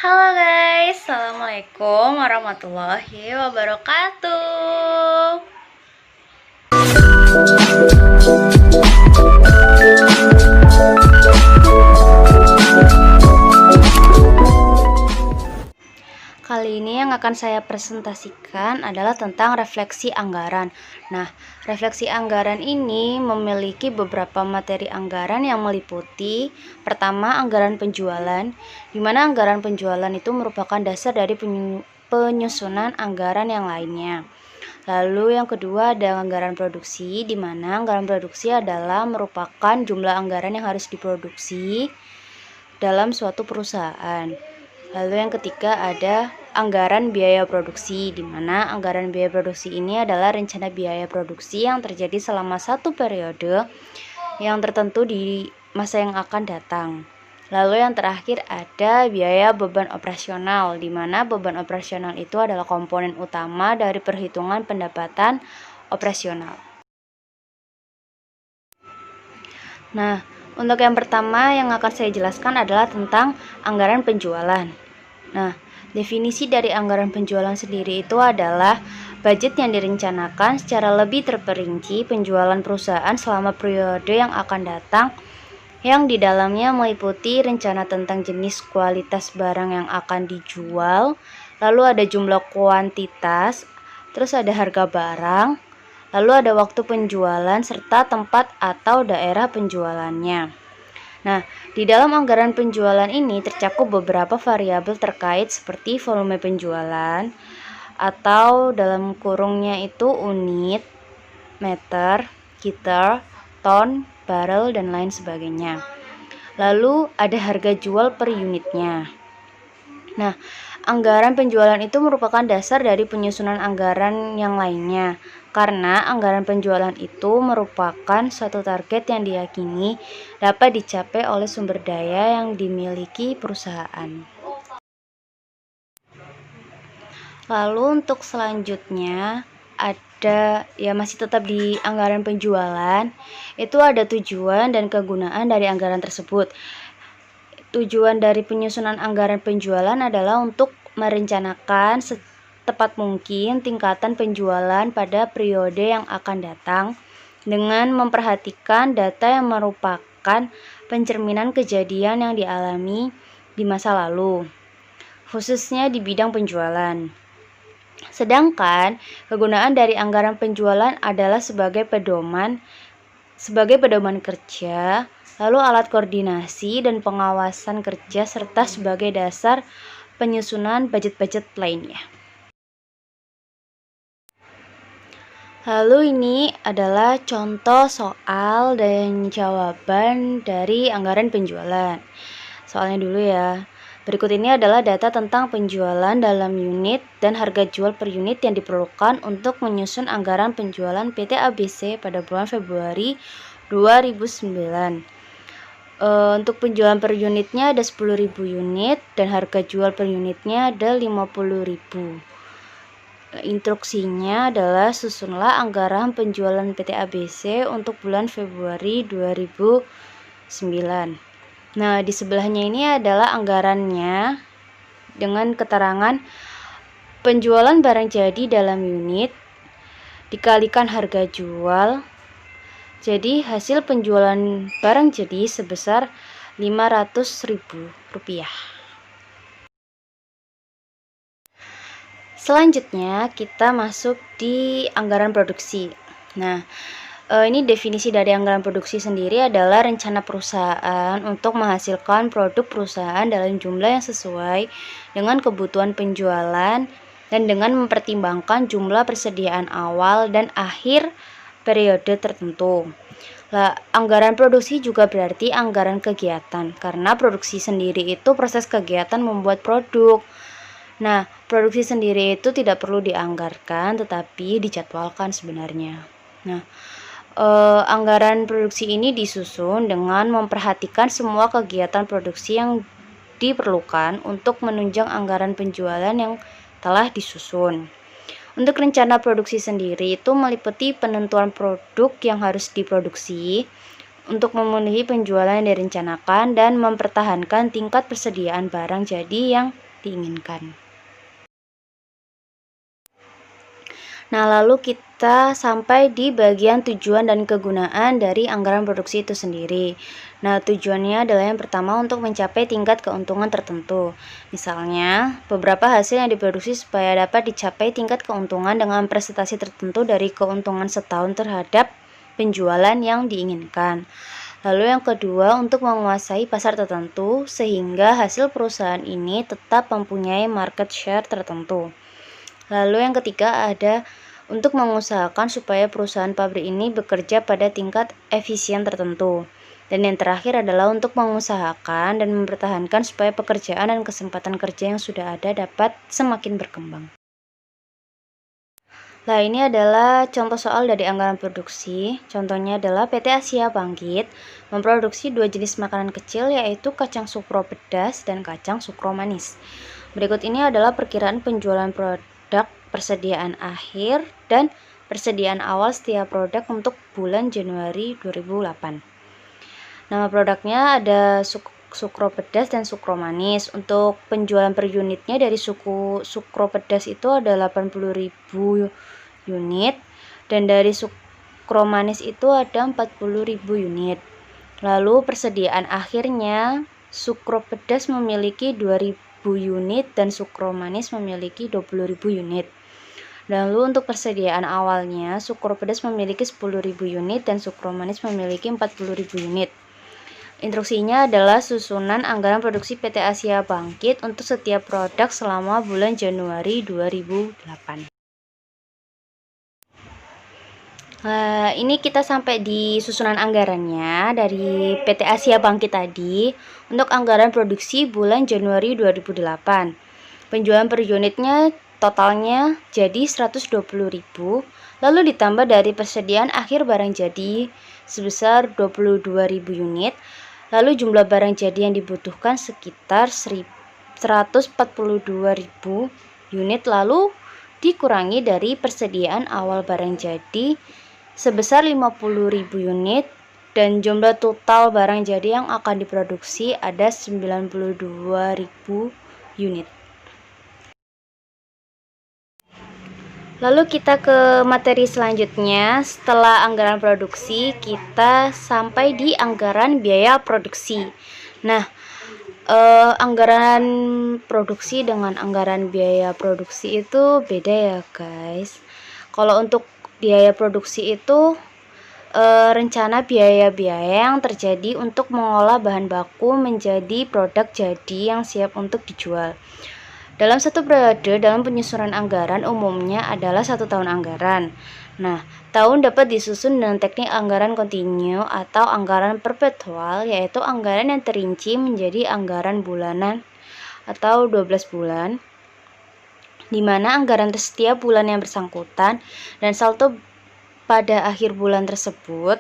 Halo guys, Assalamualaikum warahmatullahi wabarakatuh. Kali ini yang akan saya presentasikan adalah tentang refleksi anggaran. Nah, refleksi anggaran ini memiliki beberapa materi anggaran yang meliputi pertama, anggaran penjualan, di mana anggaran penjualan itu merupakan dasar dari penyusunan anggaran yang lainnya. Lalu yang kedua ada anggaran produksi, di mana anggaran produksi adalah merupakan jumlah anggaran yang harus diproduksi dalam suatu perusahaan. Lalu yang ketiga ada anggaran biaya produksi, di mana anggaran biaya produksi ini adalah rencana biaya produksi yang terjadi selama satu periode yang tertentu di masa yang akan datang. Lalu yang terakhir ada biaya beban operasional, di mana beban operasional itu adalah komponen utama dari perhitungan pendapatan operasional. Nah, untuk yang pertama yang akan saya jelaskan adalah tentang anggaran penjualan. Nah, definisi dari anggaran penjualan sendiri itu adalah budget yang direncanakan secara lebih terperinci penjualan perusahaan selama periode yang akan datang, yang di dalamnya meliputi rencana tentang jenis kualitas barang yang akan dijual, lalu ada jumlah kuantitas, terus ada harga barang, lalu ada waktu penjualan serta tempat atau daerah penjualannya. Nah, di dalam anggaran penjualan ini tercakup beberapa variabel terkait seperti volume penjualan atau dalam kurungnya itu unit, meter, liter, ton, barrel, dan lain sebagainya. Lalu ada harga jual per unitnya. Nah, anggaran penjualan itu merupakan dasar dari penyusunan anggaran yang lainnya, karena anggaran penjualan itu merupakan suatu target yang diyakini dapat dicapai oleh sumber daya yang dimiliki perusahaan. Lalu untuk selanjutnya ada masih tetap di anggaran penjualan, itu ada tujuan dan kegunaan dari anggaran tersebut. Tujuan dari penyusunan anggaran penjualan adalah untuk merencanakan setepat mungkin tingkatan penjualan pada periode yang akan datang dengan memperhatikan data yang merupakan pencerminan kejadian yang dialami di masa lalu, khususnya di bidang penjualan. Sedangkan kegunaan dari anggaran penjualan adalah sebagai pedoman kerja, lalu alat koordinasi dan pengawasan kerja, serta sebagai dasar penyusunan budget-budget lainnya. Lalu ini adalah contoh soal dan jawaban dari anggaran penjualan. Soalnya dulu ya. Berikut ini adalah data tentang penjualan dalam unit dan harga jual per unit yang diperlukan untuk menyusun anggaran penjualan PT ABC pada bulan Februari 2009. Untuk penjualan per unitnya ada 10.000 unit dan harga jual per unitnya ada 50.000. Instruksinya adalah susunlah anggaran penjualan PT ABC untuk bulan Februari 2009. Nah, di sebelahnya ini adalah anggarannya dengan keterangan penjualan barang jadi dalam unit dikalikan harga jual. Jadi hasil penjualan barang jadi sebesar Rp500.000. Selanjutnya kita masuk di anggaran produksi. Nah, ini definisi dari anggaran produksi sendiri adalah rencana perusahaan untuk menghasilkan produk perusahaan dalam jumlah yang sesuai dengan kebutuhan penjualan dan dengan mempertimbangkan jumlah persediaan awal dan akhir periode tertentu. Anggaran produksi juga berarti anggaran kegiatan, karena produksi sendiri itu proses kegiatan membuat produk. Nah, produksi sendiri itu tidak perlu dianggarkan, tetapi dijadwalkan sebenarnya. Nah, anggaran produksi ini disusun dengan memperhatikan semua kegiatan produksi yang diperlukan untuk menunjang anggaran penjualan yang telah disusun. Untuk rencana produksi sendiri itu meliputi penentuan produk yang harus diproduksi untuk memenuhi penjualan yang direncanakan dan mempertahankan tingkat persediaan barang jadi yang diinginkan. Nah, lalu kita sampai di bagian tujuan dan kegunaan dari anggaran produksi itu sendiri. Nah, tujuannya adalah yang pertama untuk mencapai tingkat keuntungan tertentu. Misalnya, beberapa hasil yang diproduksi supaya dapat dicapai tingkat keuntungan dengan presentasi tertentu dari keuntungan setahun terhadap penjualan yang diinginkan. Lalu yang kedua, untuk menguasai pasar tertentu sehingga hasil perusahaan ini tetap mempunyai market share tertentu. Lalu yang ketiga ada untuk mengusahakan supaya perusahaan pabrik ini bekerja pada tingkat efisien tertentu. Dan yang terakhir adalah untuk mengusahakan dan mempertahankan supaya pekerjaan dan kesempatan kerja yang sudah ada dapat semakin berkembang. Nah, ini adalah contoh soal dari anggaran produksi. Contohnya adalah PT Asia Bangkit memproduksi 2 jenis makanan kecil, yaitu kacang sukro pedas dan kacang sukro manis. Berikut ini adalah perkiraan penjualan produk, persediaan akhir, dan persediaan awal setiap produk untuk bulan Januari 2008. Nama produknya ada sukro pedas dan sukro manis. Untuk penjualan per unitnya dari sukro pedas itu ada 80.000 unit, dan dari sukro manis itu ada 40.000 unit. Lalu persediaan akhirnya sukro pedas memiliki 2.000 unit dan sukro manis memiliki 20.000 unit. Lalu untuk persediaan awalnya, sukro pedas memiliki 10.000 unit dan sukro manis memiliki 40.000 unit. Instruksinya adalah susunan anggaran produksi PT Asia Bangkit untuk setiap produk selama bulan Januari 2008. Ini kita sampai di susunan anggarannya dari PT Asia Bangkit tadi untuk anggaran produksi bulan Januari 2008. Penjualan per unitnya totalnya jadi 120.000, lalu ditambah dari persediaan akhir barang jadi sebesar 22.000 unit, lalu jumlah barang jadi yang dibutuhkan sekitar 142.000 unit, lalu dikurangi dari persediaan awal barang jadi sebesar 50.000 unit, dan jumlah total barang jadi yang akan diproduksi ada 92.000 unit. Lalu kita ke materi selanjutnya. Setelah anggaran produksi, kita sampai di anggaran biaya produksi. Nah, anggaran produksi dengan anggaran biaya produksi itu beda ya guys. Kalau untuk biaya produksi itu rencana biaya-biaya yang terjadi untuk mengolah bahan baku menjadi produk jadi yang siap untuk dijual. Dalam satu periode dalam penyusunan anggaran umumnya adalah 1 tahun anggaran. Nah, tahun dapat disusun dengan teknik anggaran kontinu atau anggaran perpetual, yaitu anggaran yang terinci menjadi anggaran bulanan atau 12 bulan, di mana anggaran setiap bulan yang bersangkutan dan saldo pada akhir bulan tersebut.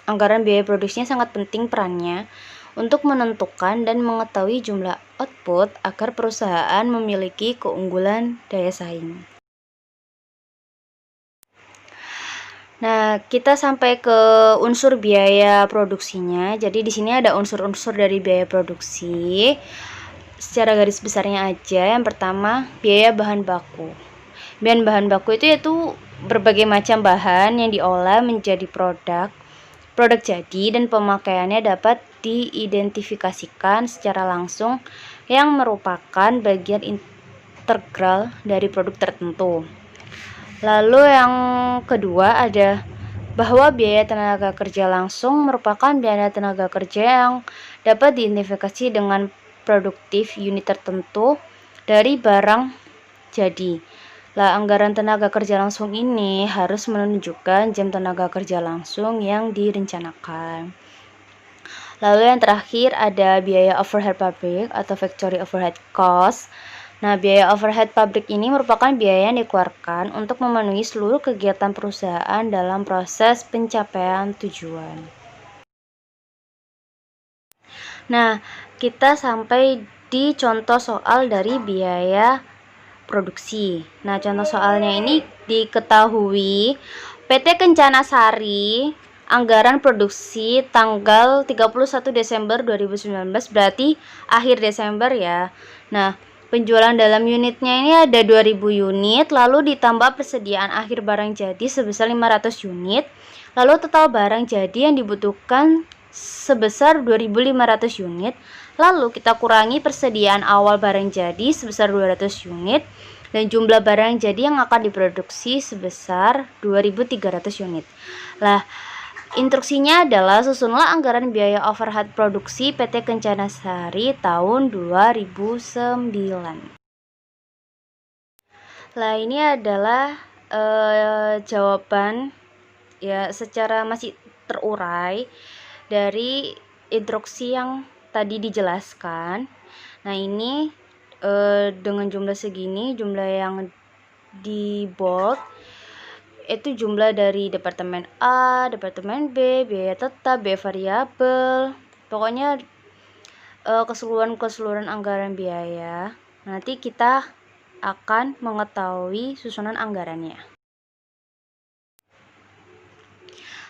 Anggaran biaya produksinya sangat penting perannya untuk menentukan dan mengetahui jumlah output agar perusahaan memiliki keunggulan daya saing. Nah, kita sampai ke unsur biaya produksinya. Jadi di sini ada unsur-unsur dari biaya produksi. Secara garis besarnya aja, yang pertama biaya bahan baku. Biaya bahan baku itu yaitu berbagai macam bahan yang diolah menjadi produk jadi, dan pemakaiannya dapat diidentifikasikan secara langsung yang merupakan bagian integral dari produk tertentu. Lalu yang kedua ada bahwa biaya tenaga kerja langsung merupakan biaya tenaga kerja yang dapat diidentifikasi dengan produktif unit tertentu dari barang jadi. Lah, anggaran tenaga kerja langsung ini harus menunjukkan jam tenaga kerja langsung yang direncanakan. Lalu yang terakhir ada biaya overhead pabrik atau factory overhead cost. Nah, biaya overhead pabrik ini merupakan biaya yang dikeluarkan untuk memenuhi seluruh kegiatan perusahaan dalam proses pencapaian tujuan. Nah, kita sampai di contoh soal dari biaya produksi. Nah, contoh soalnya ini diketahui PT Kencana Sari anggaran produksi tanggal 31 Desember 2019, berarti akhir Desember ya. Nah, Penjualan dalam unitnya ini ada 2000 unit, lalu ditambah persediaan akhir barang jadi sebesar 500 unit, lalu total barang jadi yang dibutuhkan sebesar 2500 unit, lalu kita kurangi persediaan awal barang jadi sebesar 200 unit, dan jumlah barang jadi yang akan diproduksi sebesar 2300 unit. Lah, instruksinya adalah susunlah anggaran biaya overhead produksi PT Kencana Sari tahun 2009. Nah, ini adalah jawaban ya secara masih terurai dari instruksi yang tadi dijelaskan. Nah, ini dengan jumlah segini, jumlah yang di bold itu jumlah dari departemen A, departemen B, biaya tetap, biaya variabel, pokoknya keseluruhan anggaran biaya. Nanti kita akan mengetahui susunan anggarannya.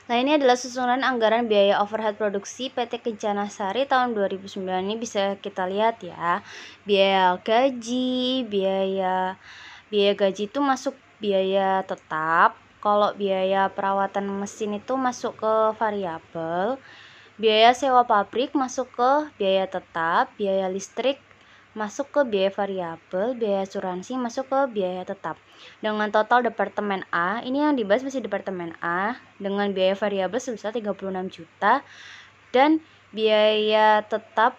Nah, ini adalah susunan anggaran biaya overhead produksi PT Kencana Sari tahun 2009. Ini bisa kita lihat ya. Biaya gaji, biaya gaji itu masuk biaya tetap. Kalau biaya perawatan mesin itu masuk ke variabel. Biaya sewa pabrik masuk ke biaya tetap, biaya listrik masuk ke biaya variabel, biaya asuransi masuk ke biaya tetap. Dengan total departemen A, ini yang dibahas masih departemen A, dengan biaya variabel sebesar 36 juta dan biaya tetap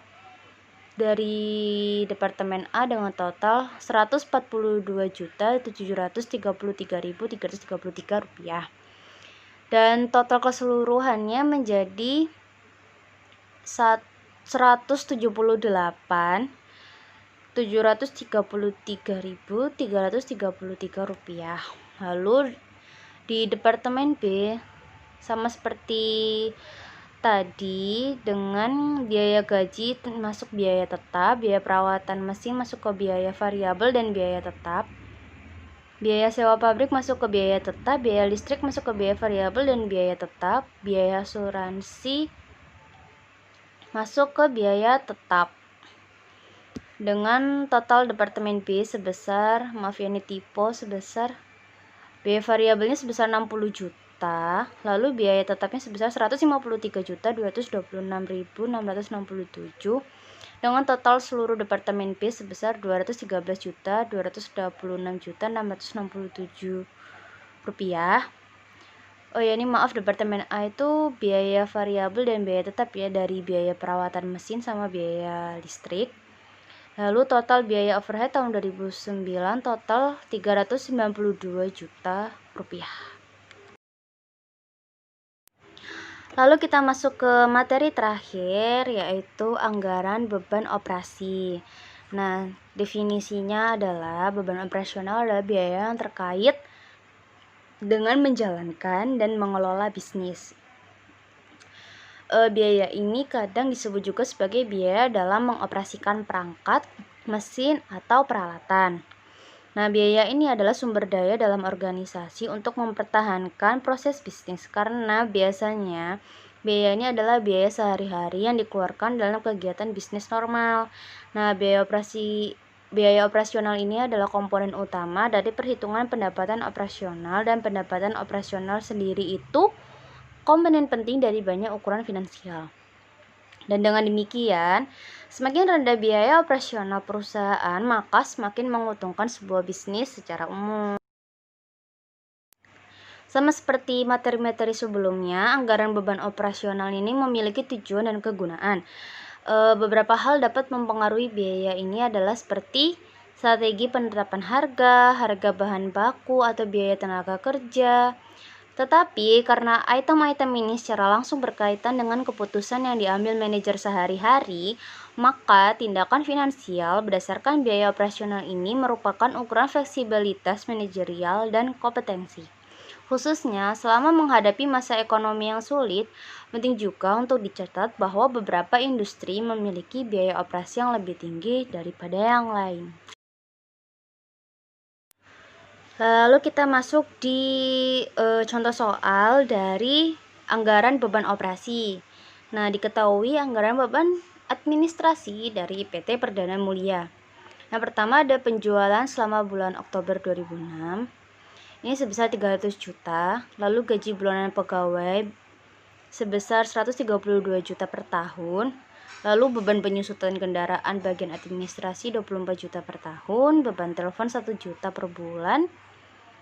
dari departemen A dengan total 142.733.333 rupiah. Dan total keseluruhannya menjadi 178.733.333 rupiah. Lalu di departemen B sama seperti tadi, dengan biaya gaji masuk biaya tetap, biaya perawatan mesin masuk ke biaya variabel dan biaya tetap, biaya sewa pabrik masuk ke biaya tetap, biaya listrik masuk ke biaya variabel dan biaya tetap, biaya asuransi masuk ke biaya tetap. Dengan total departemen B sebesar, maaf ya ini tipe, sebesar biaya variabelnya sebesar 60 juta, lalu biaya tetapnya sebesar 153.226.667, dengan total seluruh departemen B sebesar 213.226.667 rupiah. Oh ya, ini maaf, departemen A itu biaya variabel dan biaya tetap ya, dari biaya perawatan mesin sama biaya listrik. Lalu total biaya overhead tahun 2009 total 392 juta rupiah. Lalu kita masuk ke materi terakhir, yaitu anggaran beban operasi. Nah, definisinya adalah beban operasional adalah biaya yang terkait dengan menjalankan dan mengelola bisnis. Biaya ini kadang disebut juga sebagai biaya dalam mengoperasikan perangkat, mesin, atau peralatan. Nah, biaya ini adalah sumber daya dalam organisasi untuk mempertahankan proses bisnis, karena biasanya biaya ini adalah biaya sehari-hari yang dikeluarkan dalam kegiatan bisnis normal. Nah, biaya operasional ini adalah komponen utama dari perhitungan pendapatan operasional, dan pendapatan operasional sendiri itu komponen penting dari banyak ukuran finansial. Dan dengan demikian, semakin rendah biaya operasional perusahaan, maka semakin menguntungkan sebuah bisnis secara umum. Sama seperti materi-materi sebelumnya, anggaran beban operasional ini memiliki tujuan dan kegunaan. Beberapa hal dapat mempengaruhi biaya ini adalah seperti strategi penetapan harga, harga bahan baku atau biaya tenaga kerja. Tetapi karena item-item ini secara langsung berkaitan dengan keputusan yang diambil manajer sehari-hari, maka tindakan finansial berdasarkan biaya operasional ini merupakan ukuran fleksibilitas manajerial dan kompetensi. Khususnya selama menghadapi masa ekonomi yang sulit, penting juga untuk dicatat bahwa beberapa industri memiliki biaya operasi yang lebih tinggi daripada yang lain. Lalu kita masuk di contoh soal dari anggaran beban operasi. Nah, diketahui anggaran beban administrasi dari PT Perdana Mulia. Yang pertama ada penjualan selama bulan Oktober 2006. Ini sebesar 300 juta. Lalu gaji bulanan pegawai sebesar 132 juta per tahun. Lalu beban penyusutan kendaraan bagian administrasi 24 juta per tahun. Beban telepon 1 juta per bulan.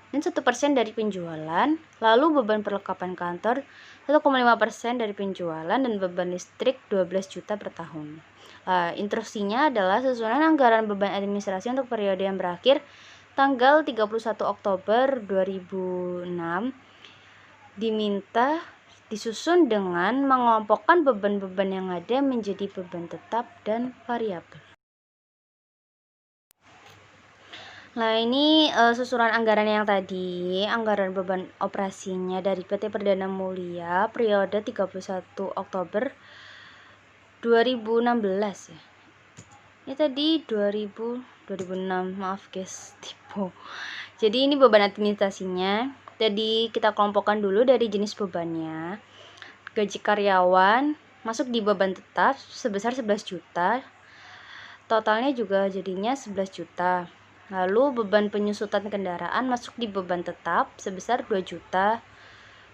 Dan 1% dari penjualan. Lalu beban perlengkapan kantor 1,5% dari penjualan. Dan beban listrik 12 juta per tahun. Instruksinya adalah susunan anggaran beban administrasi untuk periode yang berakhir tanggal 31 Oktober 2006 diminta disusun dengan mengelompokkan beban-beban yang ada menjadi beban tetap dan variabel. Nah, ini susunan anggaran yang tadi, anggaran beban operasinya dari PT Perdana Mulia periode 31 Oktober 2016 ya. Ini tadi 2006, maaf guys, tipe. Jadi ini beban administrasinya. Jadi kita kelompokkan dulu dari jenis bebannya. Gaji karyawan masuk di beban tetap sebesar 11 juta. Totalnya juga jadinya 11 juta. Lalu beban penyusutan kendaraan masuk di beban tetap sebesar 2 juta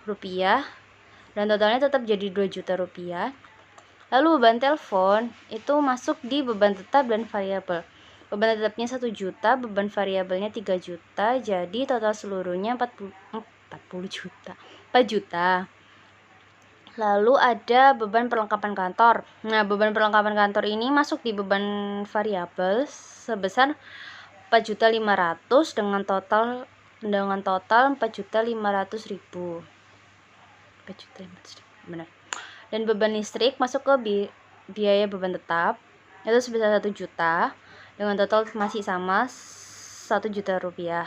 rupiah. Dan totalnya tetap jadi 2 juta rupiah. Lalu beban telepon itu masuk di beban tetap dan variabel. Beban tetapnya 1 juta, beban variabelnya 3 juta, jadi total seluruhnya 4 juta. Lalu ada beban perlengkapan kantor. Nah, beban perlengkapan kantor ini masuk di beban variabel sebesar 4.500.000 dengan total 4.500.000. 4.500.000, benar. Dan beban listrik masuk ke biaya beban tetap itu sebesar 1 juta dengan total masih sama 1 juta rupiah.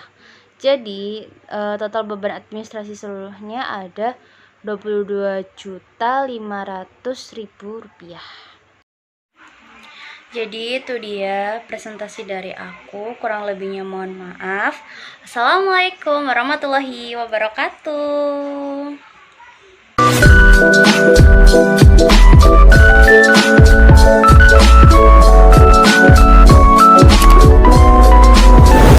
Jadi total beban administrasi seluruhnya ada 22.500.000 rupiah. Jadi itu dia presentasi dari aku, kurang lebihnya mohon maaf. Assalamualaikum warahmatullahi wabarakatuh.